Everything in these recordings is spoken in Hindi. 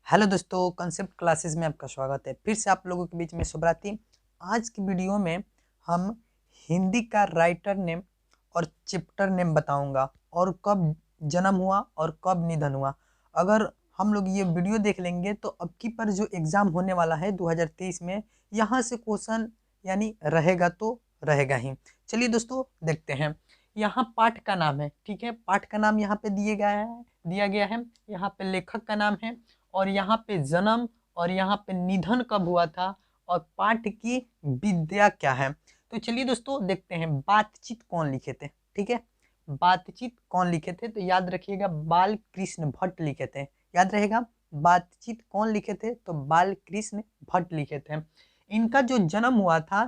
हेलो दोस्तों, कंसेप्ट क्लासेस में आपका स्वागत है। फिर से आप लोगों के बीच में शुभरात्रि। आज की वीडियो में हम हिंदी का राइटर नेम और चैप्टर नेम बताऊंगा और कब जन्म हुआ और कब निधन हुआ। अगर हम लोग ये वीडियो देख लेंगे तो अब की पर जो एग्ज़ाम होने वाला है 2023 में, यहाँ से क्वेश्चन यानी रहेगा तो रहेगा ही। चलिए दोस्तों देखते हैं। यहाँ पाठ का नाम है, ठीक है, पाठ का नाम यहाँ पे दिया गया है। यहाँ पे लेखक का नाम है और यहाँ पे जन्म और यहाँ पे निधन कब हुआ था और पाठ की विद्या क्या है। तो चलिए दोस्तों देखते हैं बातचीत कौन लिखे थे। ठीक है, बातचीत कौन लिखे थे तो याद रखिएगा बाल कृष्ण भट्ट लिखे थे। याद रहेगा, बातचीत कौन लिखे थे तो बाल कृष्ण भट्ट लिखे थे। इनका जो जन्म हुआ था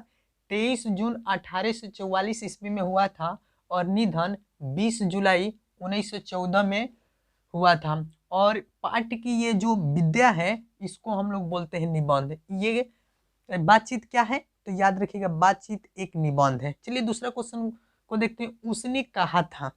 23 जून 1844 ईस्वी में हुआ था और निधन 20 जुलाई 1914 में हुआ था। और पाठ की ये जो विद्या है इसको हम लोग बोलते हैं निबंध। ये बातचीत क्या है तो याद रखिएगा बातचीत एक निबंध है। चलिए दूसरा क्वेश्चन को देखते हैं। उसने कहा था,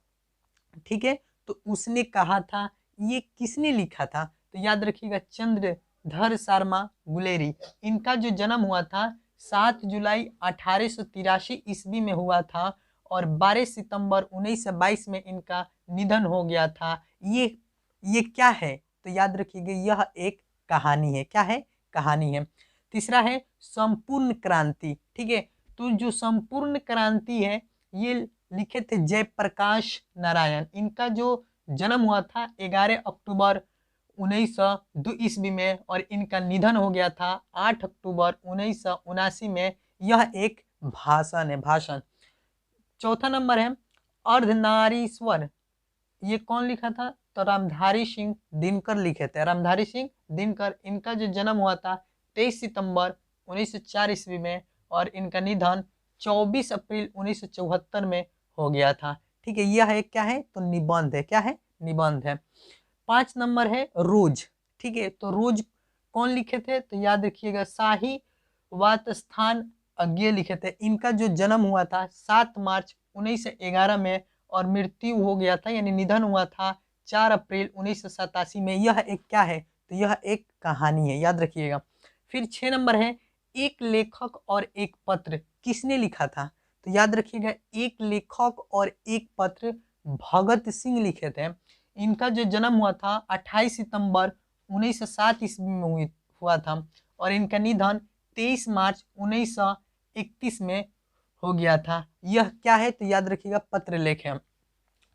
ठीक है, तो उसने कहा था ये किसने लिखा था तो याद रखिएगा चंद्रधर शर्मा गुलेरी। इनका जो जन्म हुआ था 7 जुलाई 1883 ईस्वी में हुआ था और 12 सितंबर 1922 में इनका निधन हो गया था। ये क्या है तो याद रखिएगा यह एक कहानी है। क्या है? कहानी है। तीसरा है संपूर्ण क्रांति। ठीक है, तो जो संपूर्ण क्रांति है ये लिखे थे जयप्रकाश नारायण। इनका जो जन्म हुआ था 11 अक्टूबर 1902 ईस्वी में और इनका निधन हो गया था 8 अक्टूबर 1979 में। यह एक भाषण है, भाषण। चौथा नंबर है अर्धनारीश्वर। ये कौन लिखा था तो रामधारी सिंह दिनकर लिखे थे। रामधारी सिंह दिनकर। इनका जो जन्म हुआ था 23 सितंबर 1904 ईस्वी में और इनका निधन 24 अप्रैल 1974 में हो गया था। ठीक है, यह एक क्या है तो निबंध है। क्या है? निबंध है। 5 नंबर है रोज। ठीक है, तो रोज कौन लिखे थे तो याद रखिएगा शाही वातस्थान अज्ञे लिखे थे। इनका जो जन्म हुआ था 7 मार्च 1911 में और मृत्यु हो गया था यानी निधन हुआ था 4 अप्रैल 1987 में। यह एक क्या है तो यह एक कहानी है, याद रखिएगा। फिर 6 नंबर है एक लेखक और एक पत्र। किसने लिखा था तो याद रखिएगा एक लेखक और एक पत्र भगत सिंह लिखे थे। इनका जो जन्म हुआ था 28 सितंबर 1907 ईस्वी में हुआ था और इनका निधन 23 मार्च 1931 में हो गया था। यह क्या है तो याद रखिएगा पत्र लेख है।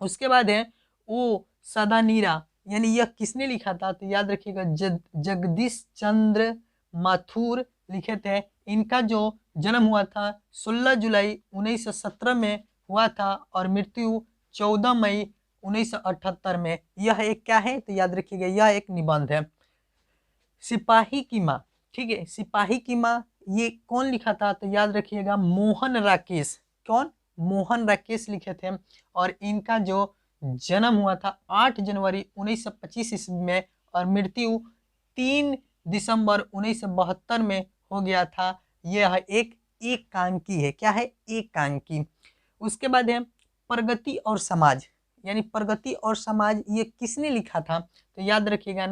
उसके बाद है ओ सदानीरा, यानी यह किसने लिखा था तो याद रखिएगा जगदीश चंद्र माथुर लिखे थे। इनका जो जन्म हुआ था 16 जुलाई 1917 में हुआ था और मृत्यु 14 मई 1978 में। यह एक क्या है तो याद रखिएगा यह एक निबंध है। सिपाही की माँ। ठीक है, सिपाही की माँ ये कौन लिखा था तो याद रखिएगा मोहन राकेश। कौन? मोहन राकेश लिखे थे और इनका जो जन्म हुआ था 8 जनवरी 1925 ईस्वी में और मृत्यु 3 दिसंबर 1972 में हो गया था। यह एक एकांकी है। क्या है? एकांकी। उसके बाद है प्रगति और समाज, यानी प्रगति और समाज ये किसने लिखा था तो याद रखिएगा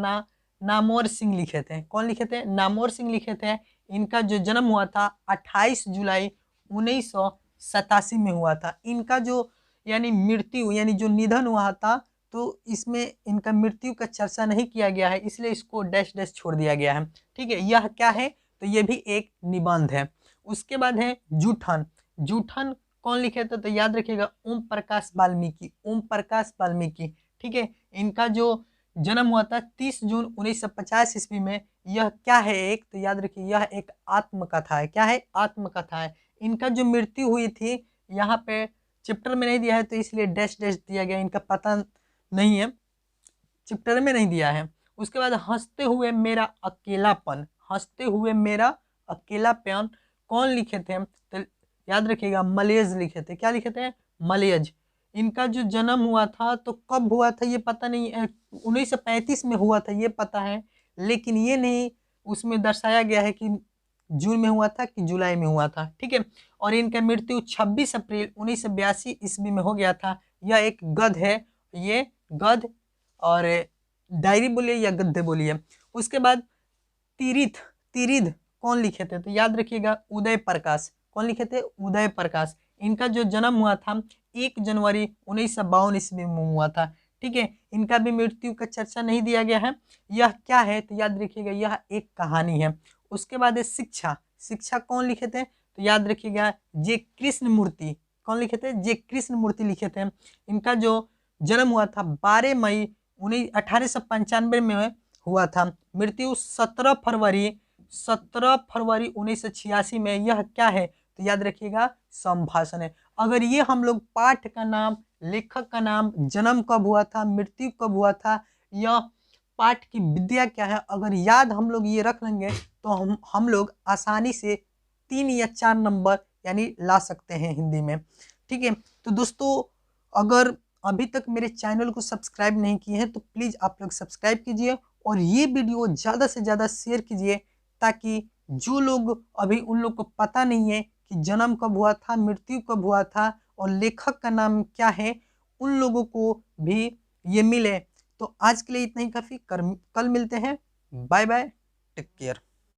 नामवर सिंह लिखे थे। कौन लिखे थे? नामवर सिंह लिखे थे। इनका जो जन्म हुआ था 28 जुलाई 1987 में हुआ था। इनका जो यानी मृत्यु यानी जो निधन हुआ था तो इसमें इनका मृत्यु का चर्चा नहीं किया गया है, इसलिए इसको डैश डैश छोड़ दिया गया है। ठीक है, यह क्या है तो ये भी एक निबंध है। उसके बाद है जूठन। जूठन कौन लिखे थे तो याद रखिएगा ओम प्रकाश वाल्मीकि। ओम प्रकाश वाल्मीकि। ठीक है, इनका जो जन्म हुआ था 30 जून 1950 ईस्वी में। यह क्या है एक तो याद रखिए यह एक आत्मकथा है। क्या है? आत्मकथा है। इनका जो मृत्यु हुई थी यहाँ पे चैप्टर में नहीं दिया है तो इसलिए डैश डैश दिया गया, इनका पता नहीं है, चैप्टर में नहीं दिया है। उसके बाद हंसते हुए मेरा अकेलापन। हंसते हुए मेरा अकेलापन कौन लिखे थे तो याद रखिएगा मलयज लिखे थे। क्या लिखे थे? मलयज। इनका जो जन्म हुआ था तो कब हुआ था ये पता नहीं है, 1935 में हुआ था ये पता है, लेकिन ये नहीं उसमें दर्शाया गया है कि जून में हुआ था कि जुलाई में हुआ था। ठीक है, और इनका मृत्यु 26 अप्रैल 1982 ईस्वी में हो गया था। यह एक गद्य है। ये गद्य और डायरी बोलिए या गद्य बोलिए। उसके बाद तिरिथ तिरिध कौन लिखे थे? तो याद रखिएगा उदय प्रकाश। कौन लिखे थे? उदय प्रकाश। इनका जो जन्म हुआ था 1 जनवरी 1952 ईस्वी में हुआ था। ठीक है, इनका भी मृत्यु का चर्चा नहीं दिया गया है। यह क्या है? तो याद रखिएगा यह एक कहानी है। उसके बाद है शिक्षा। शिक्षा कौन लिखे थे? तो याद रखिएगा जे कृष्ण मूर्ति। कौन लिखे थे? जे कृष्ण मूर्ति लिखे थे। इनका जो जन्म हुआ था 12 मई 1895 में हुआ था। मृत्यु 17 फरवरी 1986 में। यह क्या है? तो याद रखिएगा संभाषण है। अगर ये हम लोग पाठ का नाम, लेखक का नाम, जन्म कब हुआ था, मृत्यु कब हुआ था, यह पाठ की विद्या क्या है, अगर याद हम लोग ये रख लेंगे तो हम लोग आसानी से 3 या 4 नंबर यानी ला सकते हैं हिंदी में। ठीक है, तो दोस्तों अगर अभी तक मेरे चैनल को सब्सक्राइब नहीं किए हैं तो प्लीज़ आप लोग सब्सक्राइब कीजिए और ये वीडियो ज़्यादा से ज़्यादा शेयर कीजिए, ताकि जो लोग अभी उन लोग को पता नहीं है कि जन्म कब हुआ था, मृत्यु कब हुआ था और लेखक का नाम क्या है, उन लोगों को भी ये मिले। तो आज के लिए इतना ही काफ़ी, कल मिलते हैं। Bye bye, take care.